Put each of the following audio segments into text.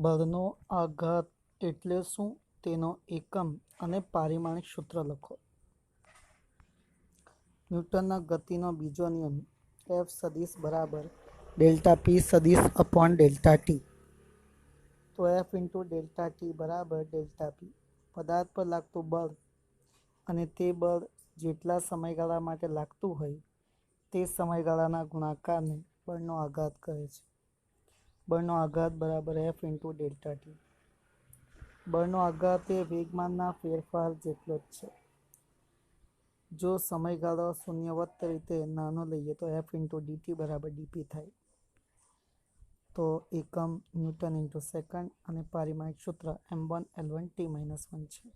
બળનો આઘાત એટલે શું તેનો એકમ અને પારિમાણિક સૂત્ર લખો. ન્યૂટનના ગતિનો બીજો નિયમ F સદિશ બરાબર ડેલ્ટા P સદિશ અપોન ડેલ્ટા ટી. તો F ઇન્ટુ ડેલ્ટા ટી બરાબર ડેલ્ટા P પદાર્થ પર લાગતું બળ અને તે બળ જેટલા સમયગાળા માટે લાગતું હોય તે સમયગાળાના ગુણાકારને બળનો આઘાત કહે છે. બળનો આઘાત બરાબર F ઇન્ટુ ડેલ્ટા ટી. બળનો આઘાત એ વેગમાનના ફેરફાર જેટલો જ છે. જો સમયગાળો શૂન્યવત રીતે નાનો લઈએ તો F ઇન્ટુ ડીટી બરાબર ડીપી થાય. તો એકમ ન્યૂટન ઇન્ટુ સેકન્ડ અને પારિમાણિક સૂત્ર m1L1T-1 છે.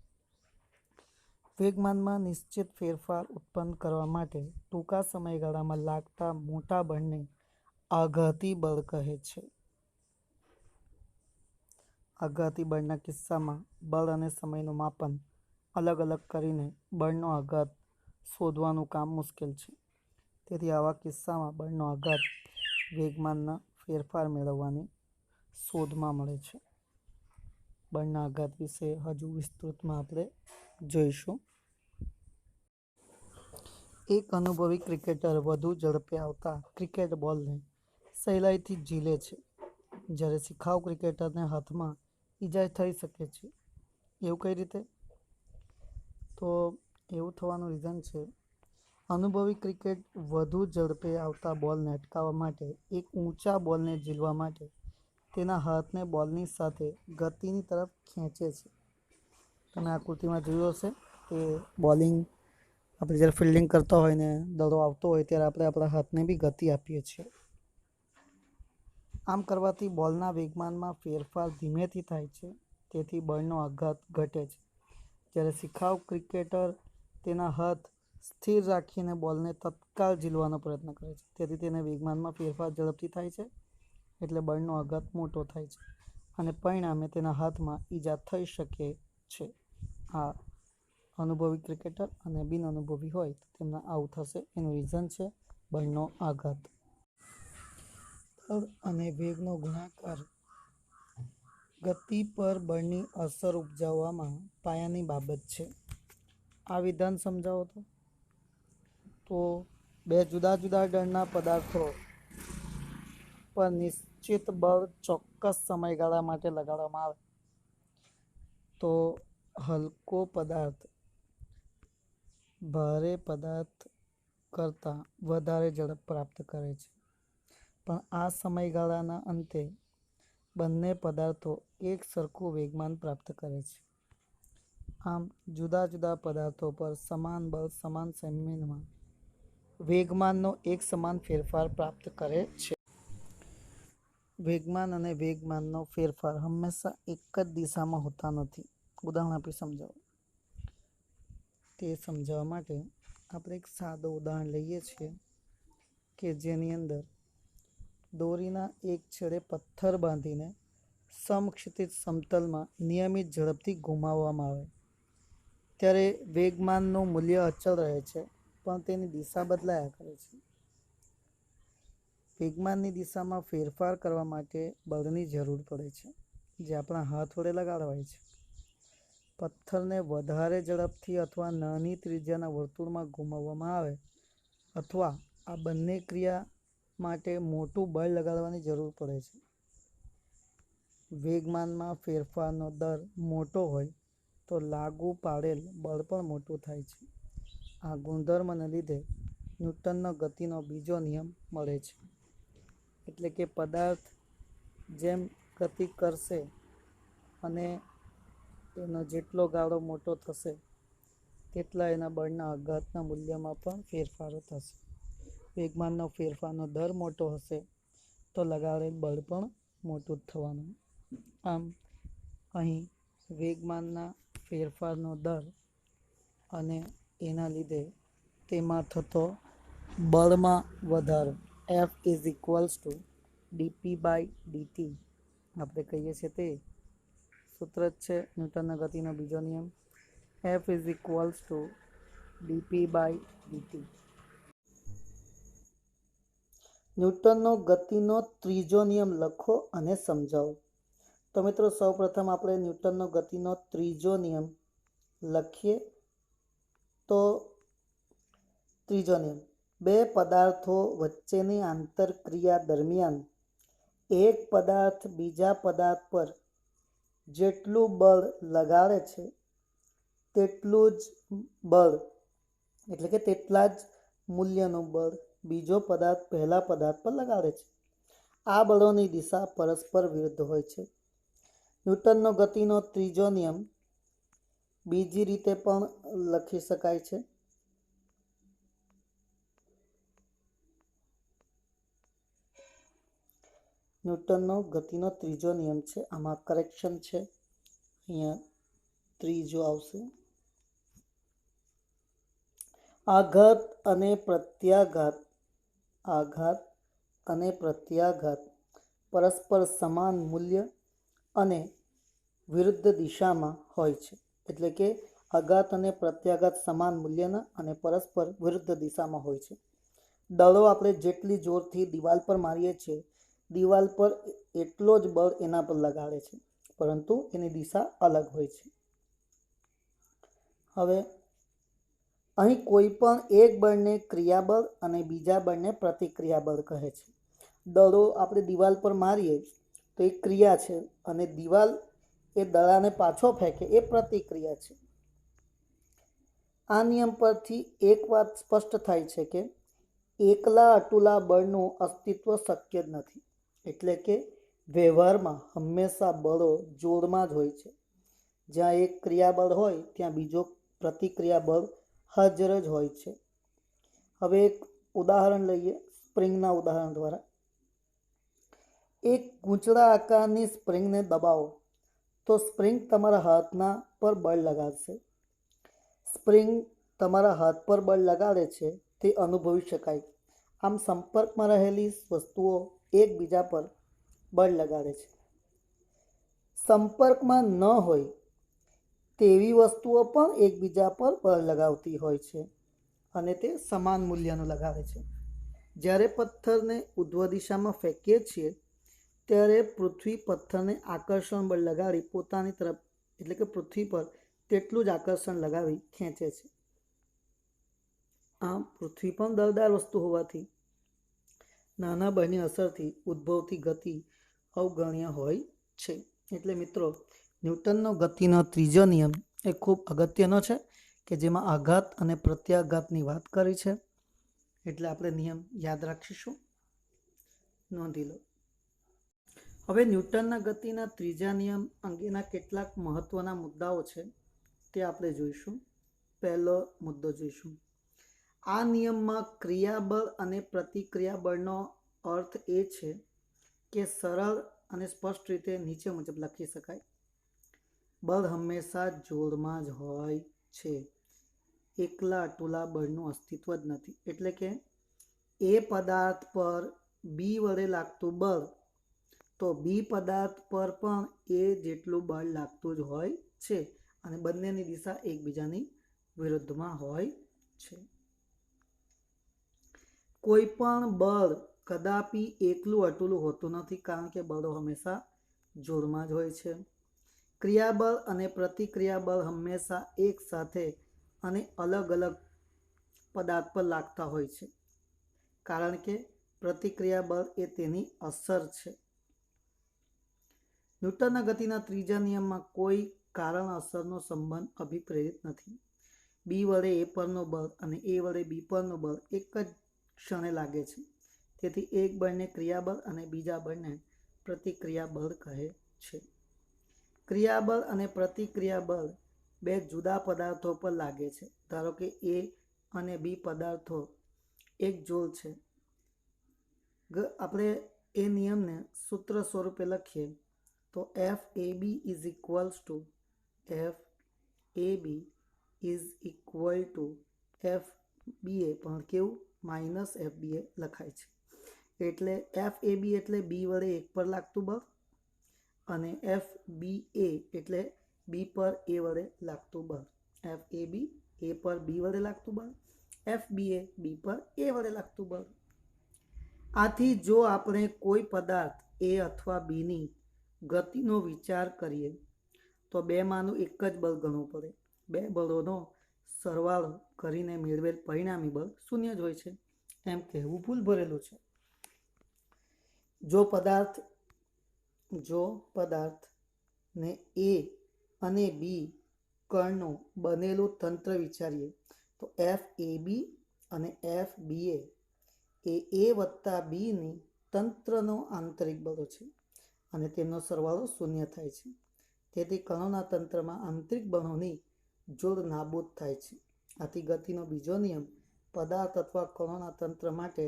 વેગમાનમાં નિશ્ચિત ફેરફાર ઉત્પન્ન કરવા માટે ટૂંકા સમયગાળામાં લાગતા મોટા બળને આઘાતી બળ કહે છે. આઘાતી બળના કિસ્સામાં બળ અને સમયનું માપન અલગ અલગ કરીને બળનો આઘાત શોધવાનું કામ મુશ્કેલ છે. તેથી આવા કિસ્સામાં બળનો આઘાત વેગમાનના ફેરફાર મેળવવાની શોધમાં મળે છે. બળના આઘાત વિશે હજુ વિસ્તૃતમાં આપણે જોઈશું. એક અનુભવી ક્રિકેટર વધુ ઝડપે આવતા ક્રિકેટ બોલને સહેલાઈથી ઝીલે છે, જ્યારે શિખાઉ ક્રિકેટરને હાથમાં ઈજા થઈ શકે છે. એવું કઈ રીતે? તો એવું થવાનું રીઝન છે, અનુભવી ક્રિકેટ વધુ ઝડપે આવતા બોલને અટકાવવા માટે એક ઊંચા બોલને ઝીલવા માટે તેના હાથને બોલની સાથે ગતિની તરફ ખેંચે છે. તમે આકૃતિમાં જોયું હશે કે બોલિંગ આપણે જ્યારે ફિલ્ડિંગ કરતા હોય ને દડો આવતો હોય ત્યારે આપણે આપણા હાથને બી ગતિ આપીએ છીએ. આમ કરવાથી બોલના વેગમાનમાં ફેરફાર ધીમેથી થાય છે, તેથી બળનો આઘાત ઘટે છે. જ્યારે શિખાઉ ક્રિકેટર તેના હાથ સ્થિર રાખીને બોલને તત્કાળ ઝીલવાનો પ્રયત્ન કરે છે, તેથી તેને વેગમાનમાં ફેરફાર ઝડપથી થાય છે, એટલે બળનો આઘાત મોટો થાય છે અને પરિણામે તેના હાથમાં ઈજા થઈ શકે છે. આ અનુભવી ક્રિકેટર અને બિનઅનુભવી હોય તો તેમના આવું થશે, એનું રીઝન છે બળનો આઘાત. બળ અને વેગનો ગુણાકાર ગતિ પર બળની અસર ઉપજાવવામાં પાયાની બાબત છે. આ વિધાન સમજાવો તો બે જુદા જુદા દળના પદાર્થો પર નિશ્ચિત બળ ચોક્કસ સમયગાળા માટે લગાડવામાં આવે તો હલકો પદાર્થ ભારે પદાર્થ કરતાં વધારે ઝડપ પ્રાપ્ત કરે છે, પણ આ સમયગાળાના અંતે બંને પદાર્થો એક સરખું વેગમાન પ્રાપ્ત કરે છે. આમ જુદા જુદા પદાર્થો પર સમાન બળ સમાન સમયમાં વેગમાનનો એક સમાન ફેરફાર પ્રાપ્ત કરે છે. વેગમાન અને વેગમાનનો ફેરફાર હંમેશા એક જ દિશામાં હોતા નથી. ઉદાહરણ આપી સમજાવો. તે સમજાવવા માટે આપણે એક સાદો ઉદાહરણ લઈએ છીએ કે જેની અંદર દોરીના એક છેડે પથ્થર બાંધીને સમક્ષિતિજ સમતલમાં નિયમિત ઝડપથી ઘુમાવવામાં આવે ત્યારે વેગમાનનું મૂલ્ય અચળ રહે છે, પણ તેની દિશા બદલાયા કરે છે. વેગમાનની દિશામાં ફેરફાર કરવા માટે બળની જરૂર પડે છે, જે આપણા હાથ વડે લગાડવાય છે. પથ્થરને વધારે ઝડપથી અથવા નાની ત્રિજ્યાના વર્તુળમાં ઘુમાવવામાં આવે અથવા આ બંને ક્રિયા માટે મોટું બળ લગાડવાની જરૂર પડે છે. વેગમાનમાં ફેરફારનો દર મોટો હોય તો લાગુ પાડેલ બળ પણ મોટું થાય છે. આ ગુણધર્મને લીધે ન્યૂટનનો ગતિનો બીજો નિયમ મળે છે, એટલે કે પદાર્થ જેમ ગતિ કરશે અને એનો જેટલો ગાળો મોટો થશે તેટલા એના બળના આઘાતના મૂલ્યમાં પણ ફેરફારો થશે. વેગમાનનો ફેરફારનો દર મોટો હશે તો લગાડેલ બળ પણ મોટું જ થવાનું. આમ અહીં વેગમાનના ફેરફારનો દર અને એના લીધે તેમાં થતો બળમાં વધારો F is equals to DP by d t આપણે કહીએ છીએ તે સૂત્ર જ છે ન્યૂટનના ગતિનો બીજો નિયમ F is equals to DP by dt. ન્યૂટનનો ગતિનો ત્રીજો નિયમ લખો અને સમજાવો. તો મિત્રો સૌપ્રથમ આપણે ન્યૂટનનો ગતિનો ત્રીજો નિયમ લખીએ. તો ત્રીજો નિયમ, બે પદાર્થો વચ્ચેની આંતરક્રિયા દરમિયાન એક પદાર્થ બીજા પદાર્થ પર જેટલું બળ લગાડે છે તેટલું જ બળ એટલે કે તેટલા જ મૂલ્યનું બળ બીજો પદાર્થ પહેલા પદાર્થ પર લગાડે છે. આ બળોની દિશા પરસ્પર વિરુદ્ધ હોય છે. ન્યૂટનનો ગતિનો ત્રીજો નિયમ બીજી રીતે પણ લખી શકાય છે. ન્યૂટનનો ગતિનો ત્રીજો નિયમ છે, આમાં કરેક્શન છે, અહીંયા ત્રીજો આવશે. આઘાત અને પ્રત્યાઘાત પરસ્પર સમાન મૂલ્ય અને વિરુદ્ધ દિશામાં હોય છે. એટલે કે આઘાત અને પ્રત્યાઘાત સમાન મૂલ્યના અને પરસ્પર વિરુદ્ધ દિશામાં હોય છે. દળો આપણે જેટલી જોરથી દિવાલ પર મારીએ છીએ, દિવાલ પર એટલો જ બળ એના પર લગાડે છે, પરંતુ એની દિશા અલગ હોય છે. હવે અહીં કોઈ પણ એક બળને ક્રિયાબળ અને બીજા બળને પ્રતિક્રિયાબળ કહે છે. દળો આપણે દિવાલ પર મારીએ તો એ ક્રિયા છે અને દિવાલ એ દડાને પાછો ફેંકે એ પ્રતિક્રિયા છે. આ નિયમ પરથી એક વાત સ્પષ્ટ થાય છે કે એકલા અતુલા બળનું અસ્તિત્વ શક્ય જ નથી. એટલે કે વ્યવહારમાં હંમેશા બળો જોડમાં જ હોય છે. જ્યાં એક ક્રિયાબળ હોય ત્યાં બીજો પ્રતિક્રિયાબળ હાજર જ હોય છે. હવે એક ઉદાહરણ લઈએ સ્પ્રિંગના ઉદાહરણ દ્વારા. એક ગૂંચળા આકારની સ્પ્રિંગને દબાવો તો સ્પ્રિંગ તમારા હાથના પર બળ લગાડશે. સ્પ્રિંગ તમારા હાથ પર બળ લગાડે છે તે અનુભવી શકાય. આમ સંપર્કમાં રહેલી વસ્તુઓ એકબીજા પર બળ લગાડે છે. સંપર્કમાં ન હોય તેવી વસ્તુઓ પણ એકબીજા પર બળ લગાવતી હોય છે અને તે સમાન મૂલ્યનું લગાવે છે. જ્યારે પથ્થરને ઉધ્વ દિશામાં ફેંકીએ છીએ ત્યારે પૃથ્વી પથ્થરને આકર્ષણ બળ લગાડી પોતાની તરફ એટલે કે પૃથ્વી પર તેટલું જ આકર્ષણ લગાવી ખેંચે છે. આમ પૃથ્વી પણ દળદાર વસ્તુ હોવાથી નાના બળની અસરથી ઉદ્ભવતી ગતિ અવગણ્ય હોય છે. એટલે મિત્રો ન્યૂટનનો ગતિનો ત્રીજો નિયમ એ ખૂબ અગત્યનો છે કે જેમાં આઘાત અને પ્રત્યાઘાતની વાત કરી છે. એટલે આપણે નિયમ યાદ રાખીશું, નોંધી લો. હવે ન્યૂટનના ગતિના ત્રીજા નિયમ અંગેના કેટલાક મહત્વના મુદ્દાઓ છે તે આપણે જોઈશું. પહેલો મુદ્દો જોઈશું. આ નિયમમાં ક્રિયાબળ અને પ્રતિક્રિયાબળનો અર્થ એ છે કે સરળ અને સ્પષ્ટ રીતે નીચે મુજબ લખી શકાય. બળ હંમેશા જોડમાં જ હોય છે. એકલા અતુલા બળનું અસ્તિત્વ જ નથી. એટલે કે એ પદાર્થ પર બી વડે લાગતું બળ તો બી પદાર્થ પર પણ એ જેટલું બળ લાગતું જ હોય છે અને બંનેની દિશા એકબીજાની વિરુદ્ધમાં હોય છે. કોઈ પણ બળ કદાપી એકલું અતુલું હોતું નથી, કારણ કે બળો હંમેશા જોડમાં જ હોય છે. ક્રિયાબળ અને પ્રતિક્રિયાબળ હંમેશા એક સાથે અને અલગ અલગ પદાર્થ પર લાગતા હોય છે, કારણ કે પ્રતિક્રિયાબળ એ તેની અસર છે. ન્યૂટનના ગતિના ત્રીજા નિયમમાં કોઈ કારણ અસરનો સંબંધ અભિપ્રેરિત નથી. બી વડે એ પરનું બળ અને એ વડે બી પરનું બળ એક જ ક્ષણે લાગે છે. તેથી એક બળને ક્રિયાબળ અને બીજા બળને પ્રતિક્રિયાબળ કહે છે. ક્રિયાબળ અને પ્રતિક્રિયાબળ બે જુદા પદાર્થો પર લાગે છે. ધારો કે એ અને બી પદાર્થો એક જોડ છે. આપણે એ નિયમને સૂત્ર સ્વરૂપે લખીએ તો F A B is equal to F B A પણ કેવું માઇનસ એફ બી એ લખાય છે. એટલે એફ એ બી એટલે બી વડે એક પર લાગતું બળ અને એફ બી એ એટલે બી પર એ વડે લાગતું બળ. એફ એ બી એ પર બી વડે લાગતું બળ, એફ બી એ બી પર એ વડે લાગતું બળ. આથી જો આપણે કોઈ પદાર્થ એ અથવા બીની ગતિનો વિચાર કરીએ તો બેમાંનું એક જ બળ ગણવું પડે. બે બળોનો સરવાળો કરીને મેળવેલ પરિણામી બળ શૂન્ય જ હોય છે એમ કહેવું ભૂલ ભરેલું છે. જો પદાર્થને એ અને બી કણનું બનેલું તંત્ર વિચારીએ તો FAB અને FBA એ A વત્તા બીની તંત્રનો આંતરિક બળો છે અને તેમનો સરવાળો શૂન્ય થાય છે. તેથી કણોના તંત્રમાં આંતરિક બળોની જોડ નાબૂદ થાય છે. આથી ગતિનો બીજો નિયમ પદાર્થ અથવા કણોના તંત્ર માટે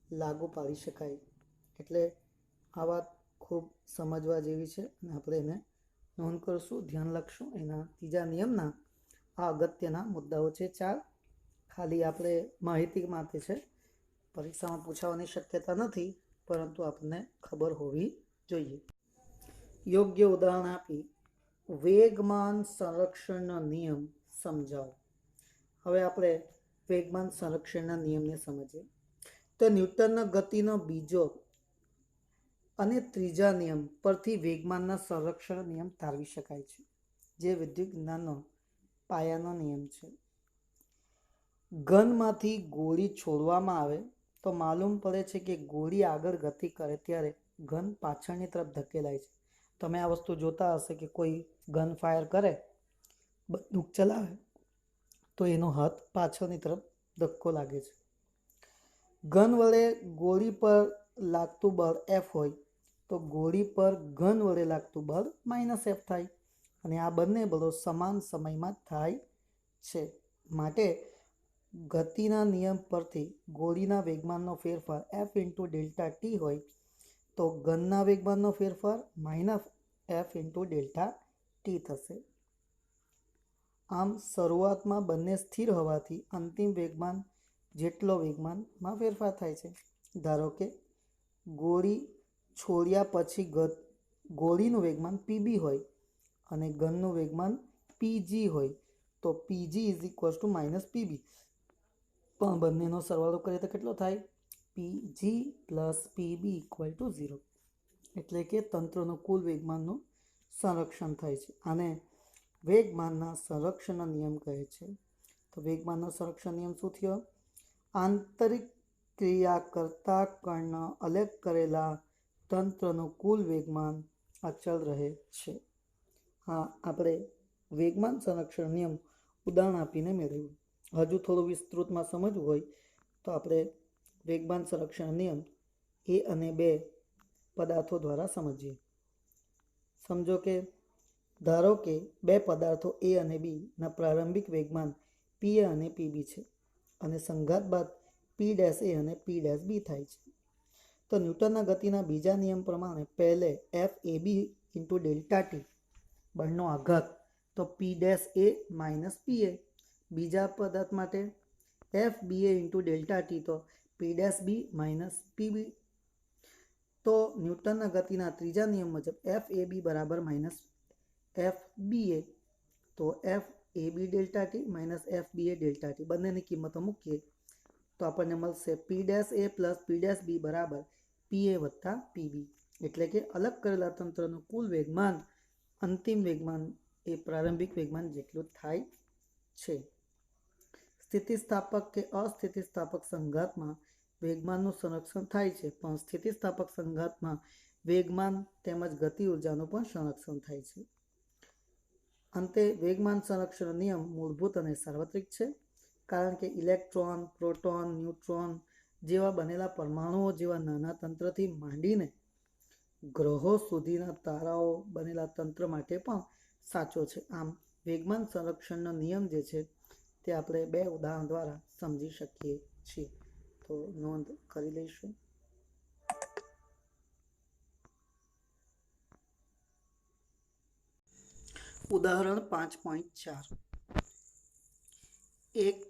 લાગુ પાડી શકાય. એટલે આ વાત ખૂબ સમજવા જેવી છે અને આપણે એને નોંધ કરશું, ધ્યાન રાખશું. એના ત્રીજા નિયમના આ અગત્યના મુદ્દાઓ છે 4. ખાલી આપણે માહિતી માટે છે, પરીક્ષામાં પૂછાવાની શક્યતા નથી, પરંતુ આપણને ખબર હોવી જોઈએ. યોગ્ય ઉદાહરણ આપી વેગમાન સંરક્ષણનો નિયમ સમજાવો. હવે આપણે વેગમાન સંરક્ષણના નિયમને સમજીએ. તો ન્યૂટનના ગતિનો બીજો અને ત્રીજા નિયમ પરથી વેગમાનના સંરક્ષણ નિયમ તારવી શકાય છે, જે વિદ્યુત વિજ્ઞાનનો પાયાનો નિયમ છે. ઘનમાંથી ગોળી છોડવામાં આવે તો માલુમ પડે છે કે ગોળી આગળ ગતિ કરે ત્યારે ઘન પાછળની તરફ ધકેલાય છે. તમે આ વસ્તુ જોતા હશે કે કોઈ ગન ફાયર કરે, બંદૂક ચલાવે તો એનો હાથ પાછળની તરફ ધક્કો લાગે છે. ઘન વડે ગોળી પર લાગતું બળ F હોય તો ગોળી પર ઘન વડે લાગતું બળ -F થાય અને આ બંને બળો સમાન સમયમાં થાય છે. માટે ગતિના નિયમ પરથી ગોળીના વેગમાનનો ફેરફાર F × Δt હોય તો ઘનના વેગમાનનો ફેરફાર -F × Δt થશે. આમ શરૂઆતમાં બંને સ્થિર હોવાથી અંતિમ વેગમાન જેટલો વેગમાનમાં ફેરફાર થાય છે. ધારો કે ગોળી છોડ્યા પછી ગોળીનું વેગમાન Pb હોય અને ઘનનું વેગમાન Pg હોય તો Pg = -Pb, પણ બંનેનો સરવાળો કરીએ તો કેટલો થાય? Pg + Pb = 0. એટલે કે તંત્રનું કુલ વેગમાનનું સંરક્ષણ થાય છે. આને વેગમાનના સંરક્ષણનો નિયમ કહે છે. તો વેગમાનનો સંરક્ષણ નિયમ શું થયો? આંતરિક ક્રિયા કરતા કણના અલગ કરેલા તંત્રનું કુલ વેગમાન અચળ રહે છે. હા, આપણે વેગમાન સંરક્ષણ નિયમ ઉદાહરણ આપીને મેળવ્યું. હજુ થોડું વિસ્તૃતમાં સમજવું હોય તો આપણે વેગમાન સંરક્ષણ નિયમ એ અને બે પદાર્થો દ્વારા સમજીએ. સમજો કે ધારો કે બે પદાર્થો A અને B ના પ્રારંભિક વેગમાન Pa અને Pb છે અને સંઘાત બાદ P'a અને P'b થાય છે. તો ન્યૂટનના ગતિના બીજા નિયમ પ્રમાણે પહેલે FAB × Δt બળનો આઘાત તો P'a - Pa. બીજા પદાર્થ માટે FBA × Δt તો P'b - Pb. તો ન્યૂટનના ગતિના ત્રીજા નિયમ મુજબ FAB - FBA તો FAB Δt - FBA Δt બંનેની કિંમતો મૂકીએ તો આપણને મળશે P'a + P'b = Pa + Pb. એટલે કે અલગ કરેલા તંત્રનું કુલ વેગમાન અંતિમ વેગમાન એ પ્રારંભિક વેગમાન જેટલું થાય છે. સ્થિતિસ્થાપક કે અસ્થિતિસ્થાપક સંઘાતમાં વેગમાનનું સંરક્ષણ થાય છે, પણ સ્થિતિસ્થાપક સંઘાતમાં વેગમાન તેમજ ગતિ ઉર્જાનું પણ સંરક્ષણ થાય છે. અંતે વેગમાન સંરક્ષણ નિયમ મૂળભૂત અને સાર્વત્રિક છે, કારણ કે ઇલેક્ટ્રોન, પ્રોટોન, ન્યુટ્રોન જેવા બનેલા પરમાણુઓ જેવા નાના તંત્રથી માંડીને ગ્રહો સુધીના તારાઓ બનેલા તંત્ર માટે પણ સાચો છે. આમ વેગમાન સંરક્ષણનો નિયમ જે છે તે આપણે બે ઉદાહરણ દ્વારા સમજી શકીએ છીએ. તો નોંધ કરી લઈશું. ઉદાહરણ 5.4. એક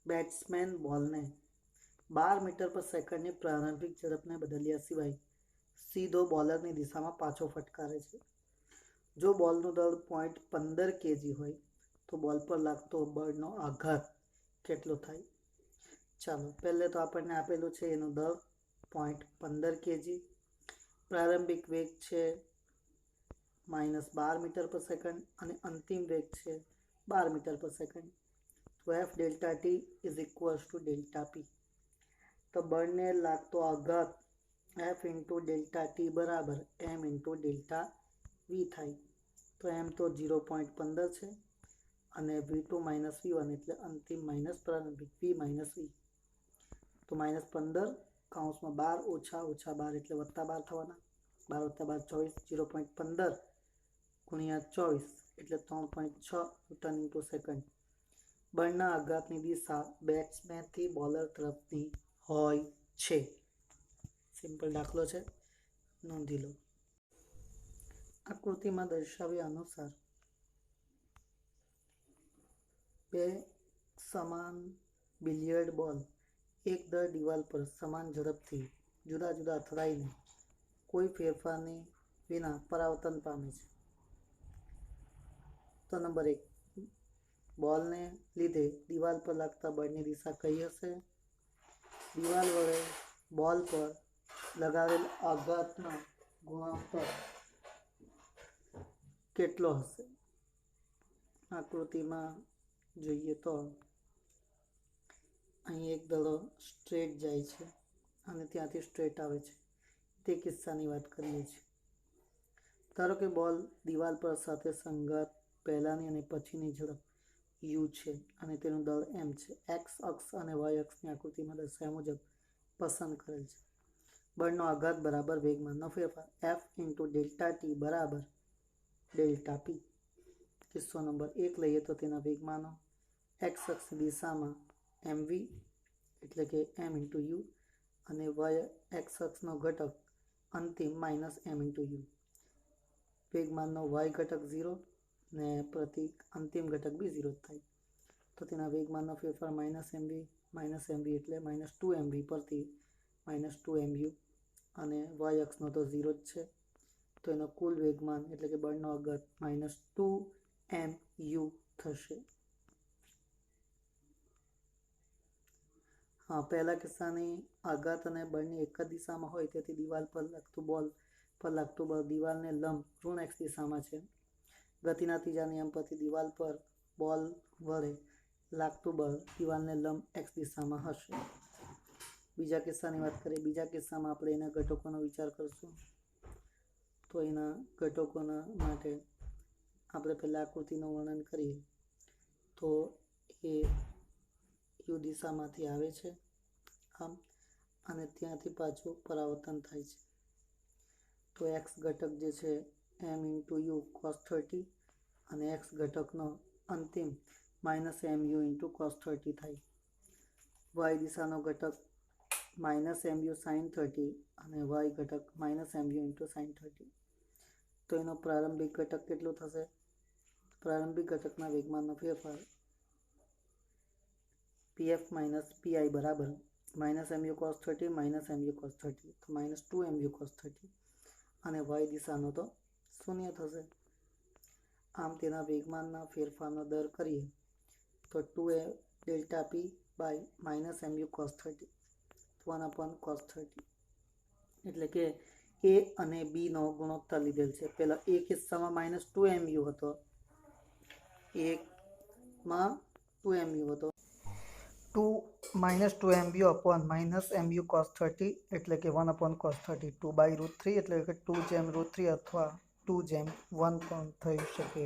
બેટ્સમેન બોલને 12 મીટર પર સેકન્ડની પ્રારંભિક ઝડપને બદલ્યા સિવાય સીધો બોલરની દિશામાં પાછો ફટકારે છે. જો બોલનું દળ 0.15 kg હોય તો બોલ પર લાગતો બળનો આઘાત કેટલો થાય? ચાલો પહેલે તો આપણને આપેલું છે એનું દળ 0.15 kg. પ્રારંભિક વેગ છે -12 મીટર પર સેકન્ડ અને અંતિમ વેગ છે 12 મીટર પર સેકન્ડ. તો F delta T is equals to delta પી. તો બળને લાગતો આઘાત એફ ઇન્ટુ ડેલ્ટા ટી બરાબર એમ ઇન્ટુ ડેલ્ટા વી થાય. તો એમ તો 0.15 છે અને V2 માઇનસ V1 એટલે અંતિમ માઇનસ પ્રારંભિક V માઇનસ V. તો -15 કૌંસમાં 12 ઓછા 12 એટલે +12 થવાના. 12 + 12 24, 0.15 ગુણ્યા 24 એટલે 3.6 ન્યૂટન ઇન્ટુ સેકન્ડ. બળના આઘાતની દિશા બેટ્સમેનથી બોલર તરફની હોય છે. સિમ્પલ દાખલો છે, નોંધી લો. આકૃતિમાં દર્શાવ્યા અનુસાર બે સમાન બિલિયર્ડ બોલ એક દર દિવાલ પર સમાન ઝડપથી જુદા જુદા અથડાઈને કોઈ ફેરફારની વિના પરાવર્તન પામે છે. તો નંબર 1, બોલને લીધે દિવાલ પર લાગતા બળની દિશા કઈ હશે? દિવાલ વડે બોલ પર લગાવેલ આઘાતનો ગુણોત્તર કેટલો હશે? આકૃતિમાં જોઈએ તો અહીં એક દડો સ્ટ્રેટ જાય છે અને ત્યાંથી સ્ટ્રેટ આવે છે. તે કિસ્સાની વાત કરીએ છીએ. ધારો કે બોલ દિવાલ પર સાથે સંઘાત પહેલાની અને પછીની ઝડપ u છે અને તેનું દળ m છે. x અક્ષ અને y અક્ષની આકૃતિમાં દર્શાવ્યા મુજબ પસંદ કરેલ છે. બળનો આઘાત બરાબર વેગમાનનો ફેરફાર f ઇન્ટુ ડેલ્ટા ટી બરાબર ડેલ્ટા પી. કિસ્સો નંબર 1 લઈએ તો તેના વેગમાનો x અક્ષની દિશામાં mv એટલે કે m ઇન્ટુ u અને y x અક્ષનો ઘટક અંતિમ minus m into u. વેગમાનનો y ઘટક 0 ને પ્રતીક અંતિમ ઘટક બી 0 થાય. તો તેના વેગમાનનો ફેરફાર -mv એટલે -2mv પરથી -2mu અને y અક્ષનો તો 0 જ છે. તો એનો કુલ વેગમાન એટલે કે બળનો આઘાત -2mu થશે. હા, પહેલા કિસ્સાની આઘાત અને બળની એક જ દિશામાં હોય તેથી દિવાલ પર લાગતું બોલ પર લાગતું બળ દિવાલને લંબ ઋણ x દિશામાં છે. ગતિના ત્રીજા નિયમ પરથી દિવાલ પર બોલ વડે લાગતું બળ દિવાલને લંબ x દિશામાં હશે. બીજા કિસ્સાની વાત કરીએ. બીજા કિસ્સામાં આપણે એના ઘટકોનો વિચાર કરશું. તો એના ઘટકોના માટે આપણે પહેલાં આકૃતિનું વર્ણન કરીએ તો એ u દિશામાંથી આવે છે આમ, અને ત્યાંથી પાછું પરાવર્તન થાય છે. તો x ઘટક જે છે m ઇન્ટુ u cos 30 અને x ઘટકનો અંતિમ -mu ઇન્ટુ cos 30 થાય. y દિશાનો ઘટક -mu sin 30 અને y ઘટક -mu ઇન્ટુ sin 30. તો એનો પ્રારંભિક ઘટક કેટલું થશે? પ્રારંભિક ઘટકના વેગમાનનો ફેરફાર pf માઇનસ pi બરાબર -mu cos 30 -mu cos 30 તો -2mu cos 30 અને y દિશાનો તો 0 થશે. આમ તેના વેગમાનના ફેરફારનો દર કરીએ તો 2 delta p by -mu cos 30 1/cos 30 એટલે કે a અને b નો ગુણોત્તર લીધેલ છે. પહેલા એ કિસ્સામાં -2mu હતો, એકમાં 2mu હતો. 2 upon -mu cos 30 એટલે કે 1/cos 30. 2/√3 એટલે કે 2/√3 અથવા 2/1 પણ થઈ શકે